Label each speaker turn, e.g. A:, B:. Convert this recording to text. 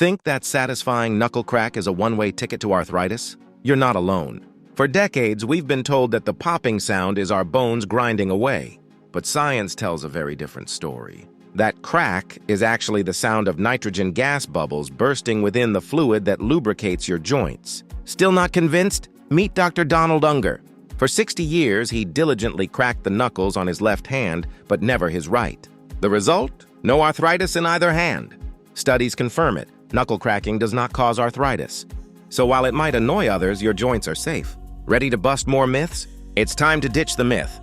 A: Think that satisfying knuckle crack is a one-way ticket to arthritis? You're not alone. For decades, we've been told that the popping sound is our bones grinding away. But science tells a very different story. That crack is actually the sound of nitrogen gas bubbles bursting within the fluid that lubricates your joints. Still not convinced? Meet Dr. Donald Unger. For 60 years, he diligently cracked the knuckles on his left hand, but never his right. The result? No arthritis in either hand. Studies confirm it. Knuckle cracking does not cause arthritis. So while it might annoy others, your joints are safe. Ready to bust more myths? It's time to ditch the myth.